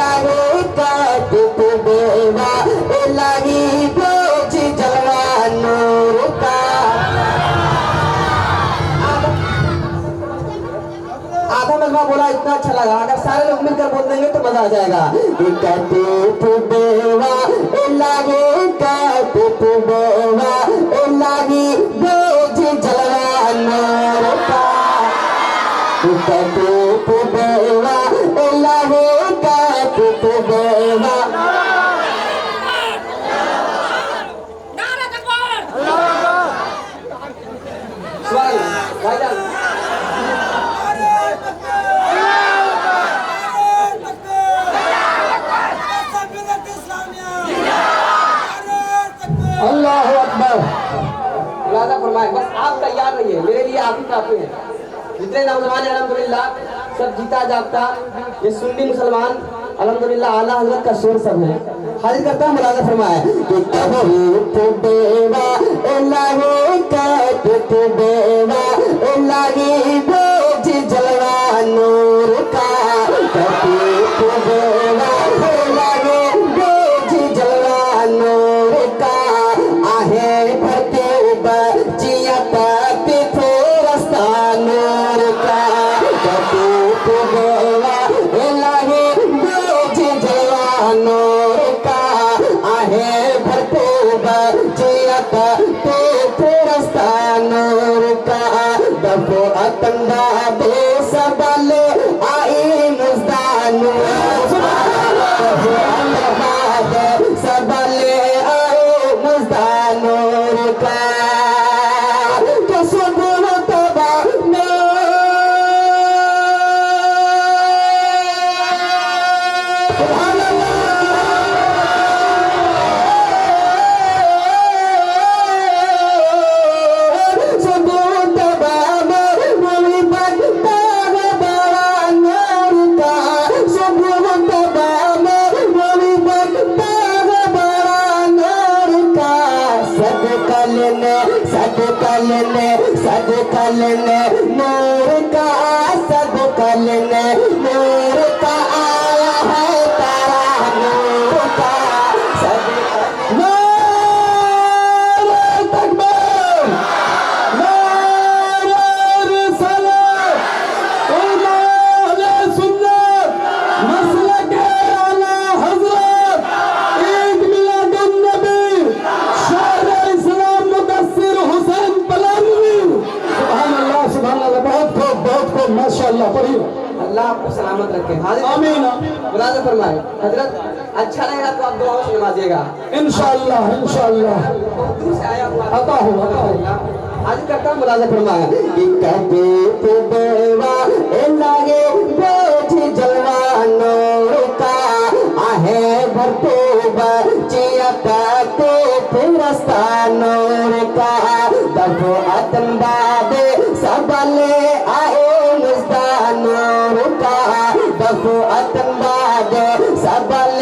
लागे काट बेवा लागी बोझ जलवा नूर का। आधा मजमा बोला, इतना अच्छा लगा। अगर सारे लोग मिलकर बोल देंगे तो मजा आ जाएगा। बेवा लागे काट बेवा लागी बोझ जलवा नूर का। बेवा लागे काट बेवा। भाईजान अल्लाह अकबर। इरादा फरमाए, बस आप तैयार रहिए, मेरे लिए आप ही काफी हैं। जितने नौजवान हैं अल्हम्दुलिल्लाह सब जीता जागता, ये सुन्नी मुसलमान अल्हम्दुलिल्लाह आला हज़रत का शोर सब है। हाजिर करता हूँ, मुलाज़ा फरमाए कि कहो बेवा लागे काट बेवा लागी बोझ जलवा नूर का। बेवा लागे बोझ जलवा नूर का। आहे भरते बचिया पाते रास्ता नूर का। बेवा लागे बोझ जलवा नूर का। आहे भरते बचिया पाते रास्ता नूर का। दफो अतंदा बे सबल आई मुज़दान सबल आए मुज़दान का। तो सुबह तबा में सुभान अल्लाह। सुबह तबा में मोरी बंदा बड़ा नूर का। सुबह तबा में मोरी बंदा बड़ा नूर का। सदका लेने नूर का। सदका लेने नूर का। आया है तारा नूर का। सदका नारे तकबीर नारे रिसालत अहले सुन्नत मसलक आला हज़रत ईद मिलादुन नबी शायर इस्लाम मुदस्सिर हुसैन पलानवी। सुभान अल्लाह बहुत खूब माशाअल्लाह। पढ़िए। अल्लाह आपको सलामत रखे। हाजिर आमीन। मुलाज़ा फरमाए हजरत, अच्छा लगेगा तो आप दुआओं से नवाजिएगा इंशाअल्लाह इंशाअल्लाह। बहुत दूर से आया हुआ अता हो। हाजिर करता हूँ, मुलाज़ा फरमाए कि कहते बेवा लागे बोझ जलवा नूर का। आहे भरते बचिया पाते रास्ता नूर का। दफो अतंदा बे सबल आए मुज़दान नूर का। दफो अतंदा बे सबल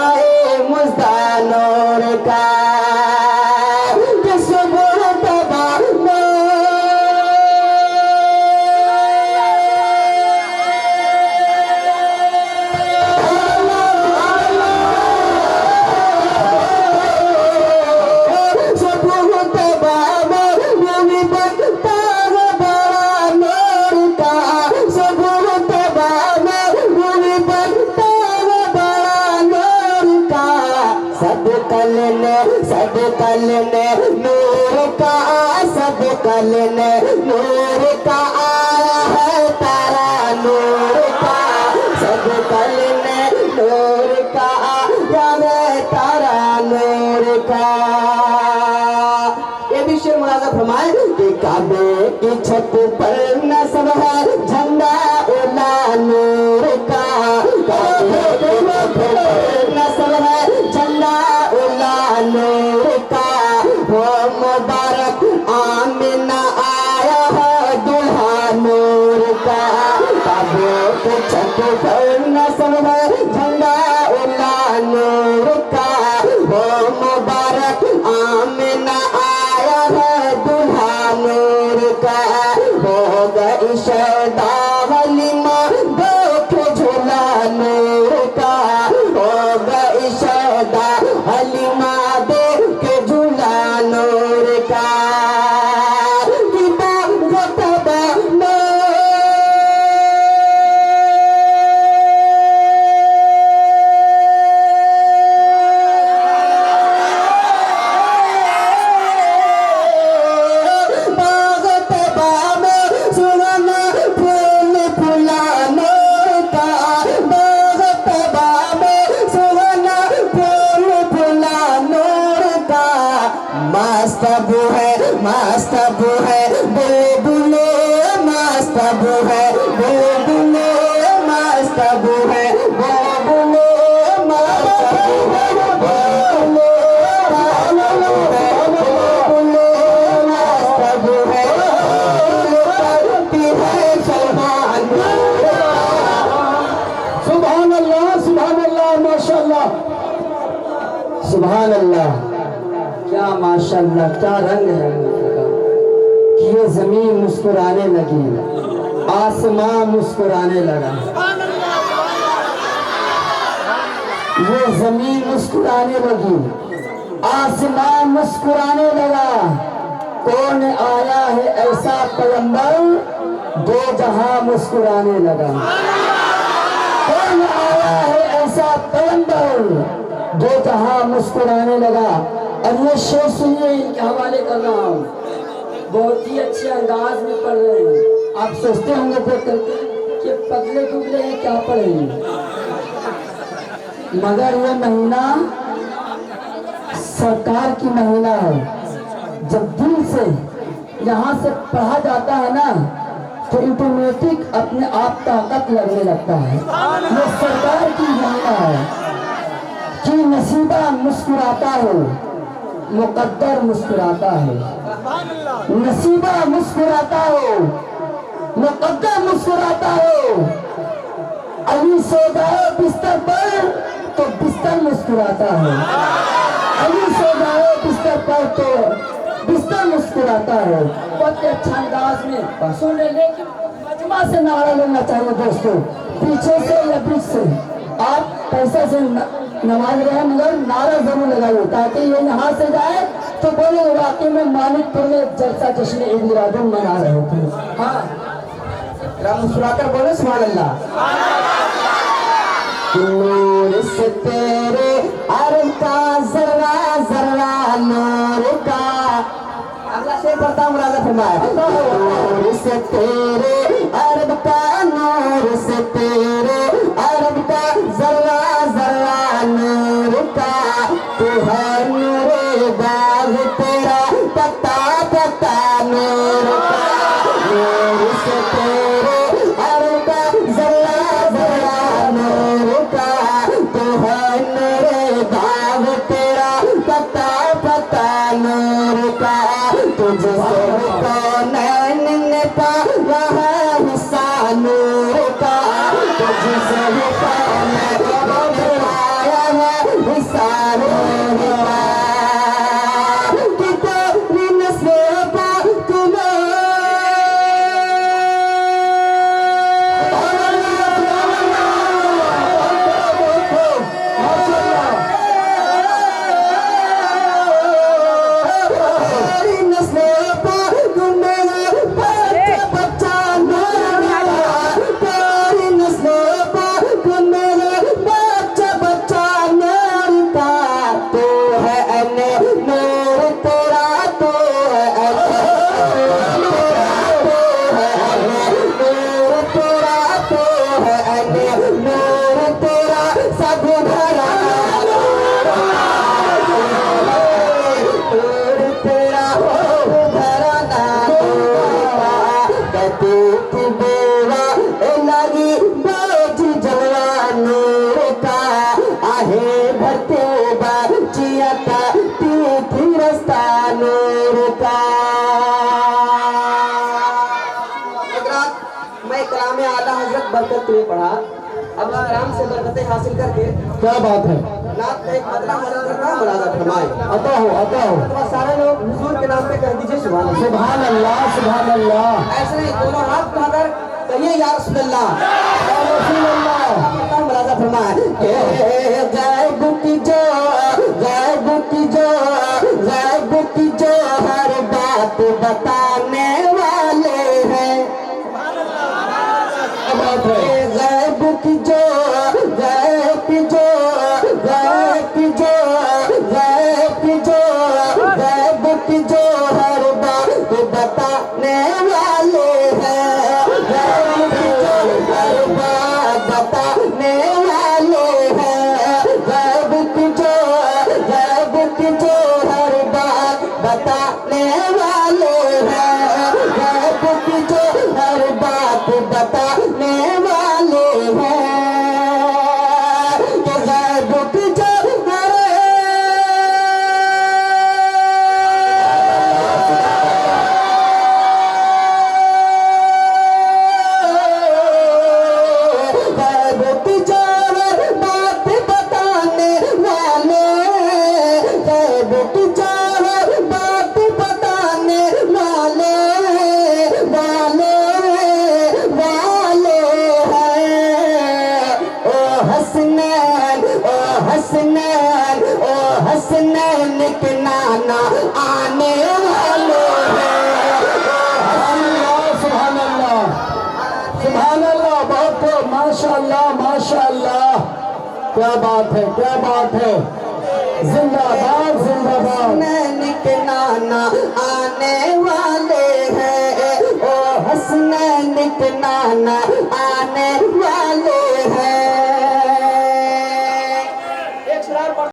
आए मुज़दान नूर का। सुबह तबा सदका लेने नूर का। सदका लेने नूर का। आया है तारा नूर का। सदका लेने नूर का। आया है तारा नूर का। ये भी शेर मुलाज़ा फरमाए कि काबे की छत पर नस्ब है झंडा उला नूर का। काबे की छत पर नस्ब है झंडा उला नूर का। वो मुबारक आमिना आया है दुल्हा नूर का। काबे की छत पर नस्ब है झंडा उला नूर का। वो मुबारक आमिना आया है दुल्हा नूर का। हो गई शैदा हलीमा देख झूला नूर का। सुभान अल्लाह, माशाअल्लाह, सुभान अल्लाह। क्या माशाअल्लाह, क्या रंग है उनका कि ये जमीन मुस्कुराने लगी, आसमां मुस्कुराने लगा, ये जमीन मुस्कुराने लगी, आसमां मुस्कुराने लगा। कौन आया है ऐसा पैगंबर, दो जहां मुस्कुराने लगा। कौन आया है ऐसा पैगंबर, दो जहां मुस्कुराने लगा। और ये शेर सुनिए, इनके हवाले कर रहा हूँ, बहुत ही अच्छे अंदाज में पढ़ रहे हैं। आप सोचते होंगे देख करके कि पतले दुबले हैं, क्या पढ़ेंगे, मगर ये महीना सरकार की महीना है। जब दिल से यहाँ से पढ़ा जाता है ना, तो ऑटोमेटिक अपने आप ताकत लगने लगता है। ये सरकार की महीना है कि नसीबा मुस्कुराता है, मुकद्दर मुस्कुराता है, नसीबा मुस्कुराता हो, मुकद्दर मुस्कुराता हो। अभी सो जाओ बिस्तर पर तो बिस्तर मुस्कुराता है, अभी सो जाओ बिस्तर पर तो बिस्तर मुस्कुराता है। बहुत अच्छा अंदाज में सुने, लेकिन मजमा से नारा लेना चाहिए दोस्तों, पीछे से या बीच से। आप पैसा से नमाज रहे हैं, मगर नारा जरूर लगाइए ताकि ये यहाँ से जाए तो बोले वाकई में मानिकपुर में जलसा जश्न ईद मिलादुन मना रहे थे। हाँ, मुस्कुराकर बोले सुभान अल्लाह। नूर से तेरे अरब का जर्रा जर्रा नूर का, अगला शेर पढ़ता हूँ, राजा फरमाए। नूर से तेरे अरब का, नूर से तेरे अरब का जर्रा जर्रा नूर का, तू है नूरे बाग तेरा पता पता नूर का। नूर से तेरे अरब का जर्रा जर्रा नूर का, तू है नूरे बाग तेरा पता पता नूर का। तुझसे कौन ने पाया है हिस्सा नूर का, तुझसे कौन पाया है हिस्सा नूर का। कि तेरी नस्ल पाक में बरकत तुम्हें पढ़ा, अब आराम से बरकतें हासिल करके क्या बात है, नात का एक मतला हासिल करना मुरादा फरमाए। अता हो तो सारे लोग हुजूर के नाम पे कह दीजिए सुभान अल्लाह, सुभान अल्लाह, सुभान अल्लाह। ऐसे नहीं, दोनों हाथ उठाकर कहिए या रसूल अल्लाह, या रसूल अल्लाह। मुरादा फरमाए, गायब की जो हर बात बताने वाले हैं, गैब की जो हर बात बताने वाले हैं, गैब की जो हर बात बताने वाले हैं, गैब की जो हर बात बताने वाले हैं, गैब की जो हर बात बताने वाले हैं। माशाअल्लाह माशाअल्लाह, क्या बात है, क्या बात है। जिंदाबाद जिंदाबाद। हसनैन के नाना आने वाले हैं, ओ हसनैन के नाना आने वाले